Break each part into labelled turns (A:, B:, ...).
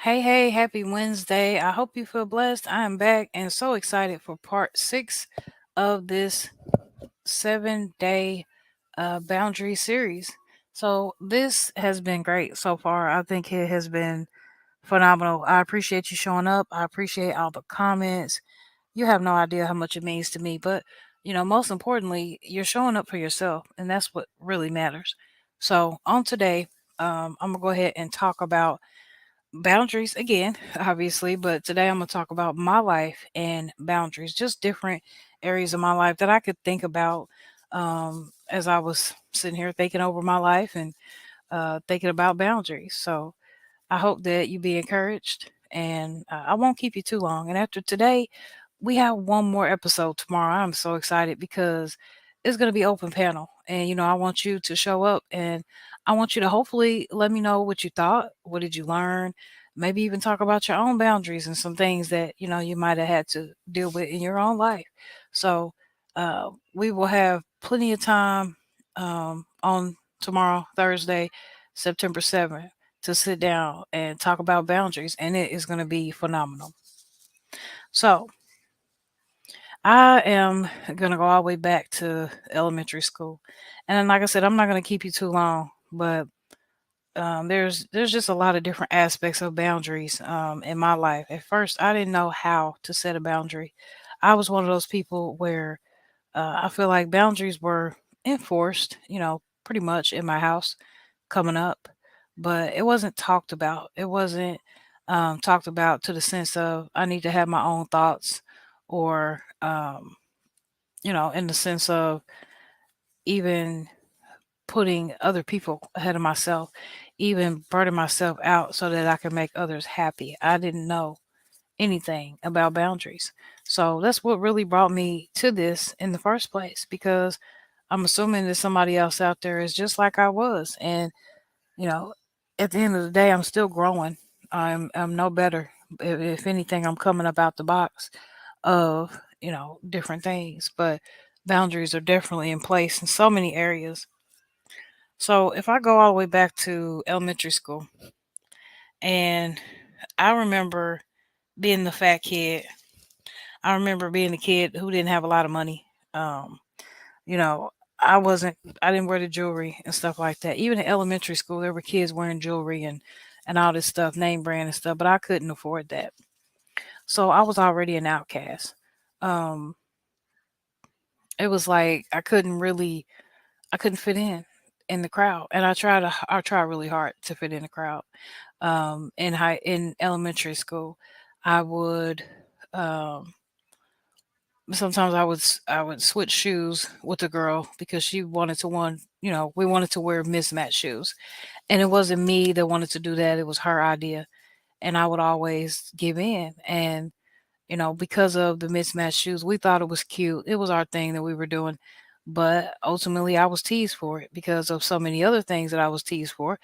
A: Hey, hey, happy Wednesday. I hope you feel blessed. I am back and so excited for part six of this 7 day boundary series. So, this has been great so far. I think it has been phenomenal. I appreciate you showing up. I appreciate all the comments. You have no idea how much it means to me. But, most importantly, you're showing up for yourself, and that's what really matters. So, on today, I'm going to go ahead and talk about boundaries again, obviously, but today I'm going to talk about my life and boundaries, just different areas of my life that I could think about as I was sitting here thinking over my life and thinking about boundaries. So, I hope that you be encouraged, and I won't keep you too long. And after today, we have one more episode tomorrow. I'm so excited because it's going to be open panel. And, I want you to show up and I want you to hopefully let me know what you thought. What did you learn? Maybe even talk about your own boundaries and some things that, you might have had to deal with in your own life. So, we will have plenty of time on tomorrow, Thursday, September 7th to sit down and talk about boundaries, and it is going to be phenomenal. So, I am going to go all the way back to elementary school. And then, like I said, I'm not going to keep you too long, but there's just a lot of different aspects of boundaries in my life. At first, I didn't know how to set a boundary. I was one of those people where I feel like boundaries were enforced, pretty much in my house coming up, but it wasn't talked about. It wasn't talked about to the sense of I need to have my own thoughts or, in the sense of even putting other people ahead of myself, even burning myself out so that I can make others happy. I didn't know anything about boundaries. So that's what really brought me to this in the first place because I'm assuming that somebody else out there is just like I was. And you know, at the end of the day, I'm still growing. I'm no better. If anything, I'm coming up out the box of different things. But boundaries are definitely in place in so many areas. So if I go all the way back to elementary school, and I remember being the fat kid. I remember being the kid who didn't have a lot of money. Um, you know, I didn't wear the jewelry and stuff like that. Even in elementary school, there were kids wearing jewelry and all this stuff, name brand and stuff, but I couldn't afford that. So I was already an outcast. Um, it was like I couldn't fit in the crowd, and I tried really hard to fit in the crowd. In elementary school, I would um sometimes I would switch shoes with the girl because she wanted to we wanted to wear mismatched shoes. And it wasn't me that wanted to do that, it was her idea. And I would always give in. And, because of the mismatched shoes, we thought it was cute. It was our thing that we were doing. But ultimately I was teased for it because of so many other things that I was teased for.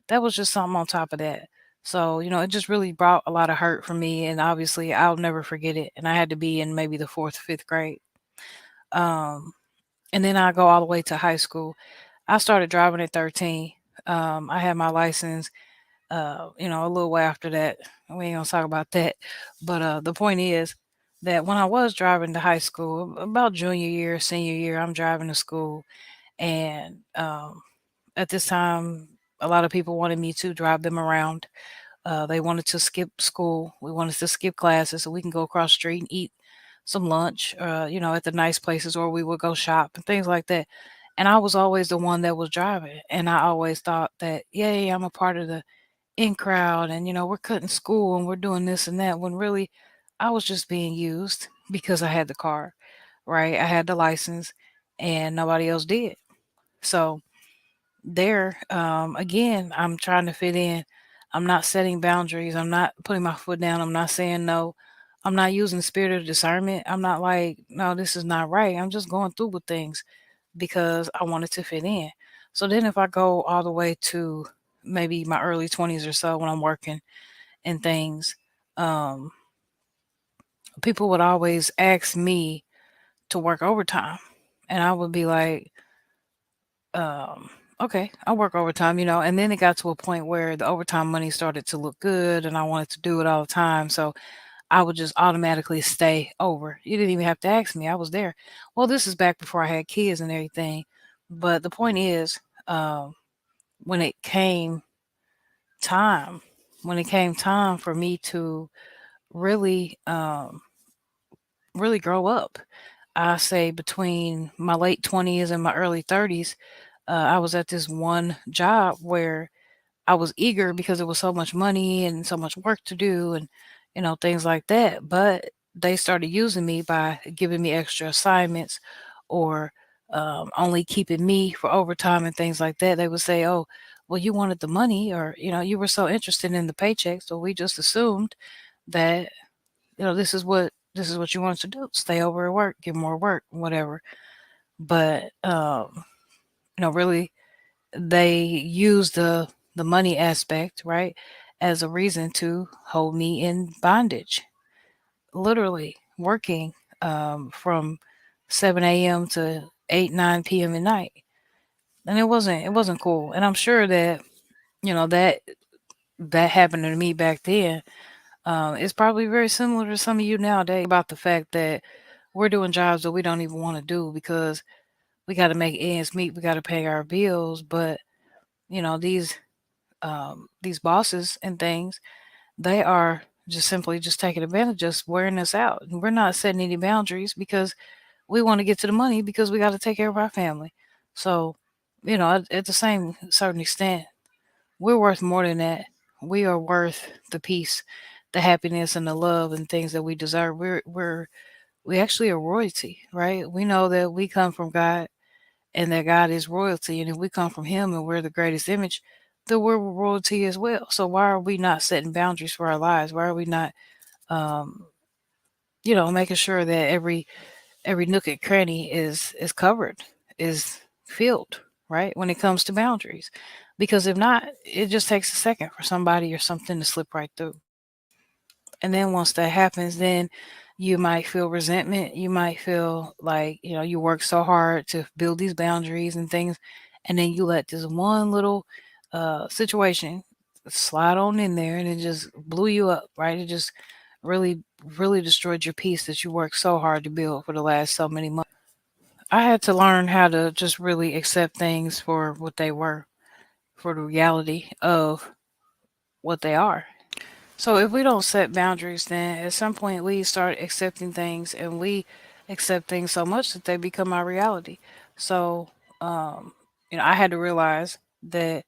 A: That was just something on top of that. So, it just really brought a lot of hurt for me. And obviously I'll never forget it. And I had to be in maybe the fourth, fifth grade. Um, and then I go all the way to high school. I started driving at 13. I had my license, a little way after that. We ain't gonna talk about that. But the point is that when I was driving to high school, about junior year, senior year, I'm driving to school. And at this time, a lot of people wanted me to drive them around. They wanted to skip school. We wanted to skip classes so we can go across the street and eat some lunch, at the nice places, or we would go shop and things like that. And I was always the one that was driving. And I always thought that, yay, I'm a part of the in crowd and, we're cutting school and we're doing this and that. When really I was just being used because I had the car, right? I had the license and nobody else did. So there again, I'm trying to fit in. I'm not setting boundaries. I'm not putting my foot down. I'm not saying no. I'm not using the spirit of discernment. I'm not like, no, this is not right. I'm just going through with things because I wanted to fit in. So then if I go all the way to maybe my early 20s or so when I'm working and things, um people would always ask me to work overtime, and I would be like, um, Okay, I work overtime, and then it got to a point where the overtime money started to look good and I wanted to do it all the time. So I would just automatically stay over. You didn't even have to ask me. I was there. Well, this is back before I had kids and everything. But the point is, um, when it came time, when it came time for me to really, really grow up, I say between my late 20s and my early 30s, I was at this one job where I was eager because it was so much money and so much work to do and things like that. But they started using me by giving me extra assignments or only keeping me for overtime and things like that. They would say, "Oh, well, you wanted the money, or you were so interested in the paycheck, so we just assumed that this is what you wanted to do: stay over at work, get more work, whatever." But really they use the money aspect, right, as a reason to hold me in bondage, literally working from 7 a.m. to 8 9 p.m. at night. And it wasn't cool. And I'm sure that that happened to me back then. It's probably very similar to some of you nowadays about the fact that we're doing jobs that we don't even want to do because we got to make ends meet, we got to pay our bills. But you know these bosses and things, they are just simply just taking advantage, just wearing us out. And we're not setting any boundaries because we want to get to the money because we got to take care of our family. So, at the same certain extent, we're worth more than that. We are worth the peace, the happiness, and the love and things that we deserve. We actually are royalty, right? We know that we come from God and that God is royalty. And if we come from Him and we're the greatest image, then we're royalty as well. So why are we not setting boundaries for our lives? Why are we not, um, making sure that every nook and cranny is covered, is filled, right? When it comes to boundaries, because if not, it just takes a second for somebody or something to slip right through. And then once that happens, then you might feel resentment. You might feel like, you work so hard to build these boundaries and things, and then you let this one little situation slide on in there and it just blew you up, right? It just really, really destroyed your peace that you worked so hard to build for the last so many months. I had to learn how to just really accept things for what they were, for the reality of what they are. So if we don't set boundaries, then at some point we start accepting things and we accept things so much that they become our reality. So, um, I had to realize that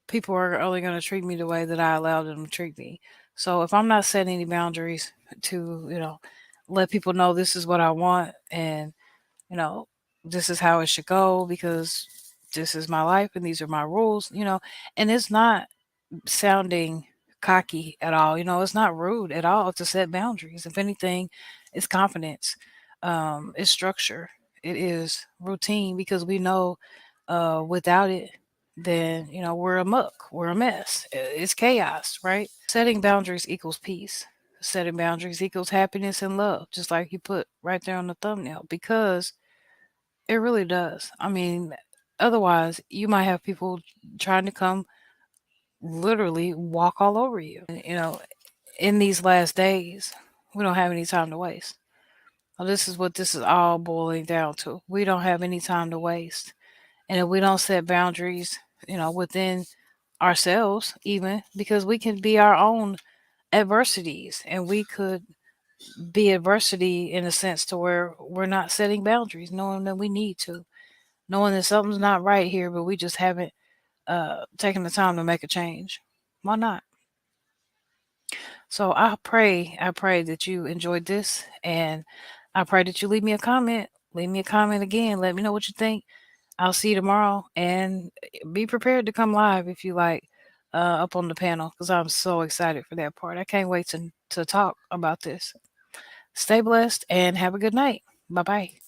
A: people are only going to treat me the way that I allow them to treat me. So if I'm not setting any boundaries to, let people know this is what I want and, you know, this is how it should go because this is my life and these are my rules, and it's not sounding cocky at all. It's not rude at all to set boundaries. If anything, it's confidence, it's structure, it is routine because we know without it, then we're a muck, we're a mess, it's chaos, right? Setting boundaries equals peace. Setting boundaries equals happiness and love, just like you put right there on the thumbnail, because it really does. I mean, otherwise, you might have people trying to come literally walk all over you. And, in these last days, we don't have any time to waste. Well, this is what this is all boiling down to. We don't have any time to waste. And if we don't set boundaries, within ourselves, even because we can be our own adversities and we could be adversity in a sense to where we're not setting boundaries, knowing that we need to, knowing that something's not right here, but we just haven't taken the time to make a change. Why not? So I pray that you enjoyed this, and I pray that you leave me a comment. Leave me a comment again. Let me know what you think. I'll see you tomorrow, and be prepared to come live if you like, up on the panel, because I'm so excited for that part. I can't wait to talk about this. Stay blessed and have a good night. Bye bye.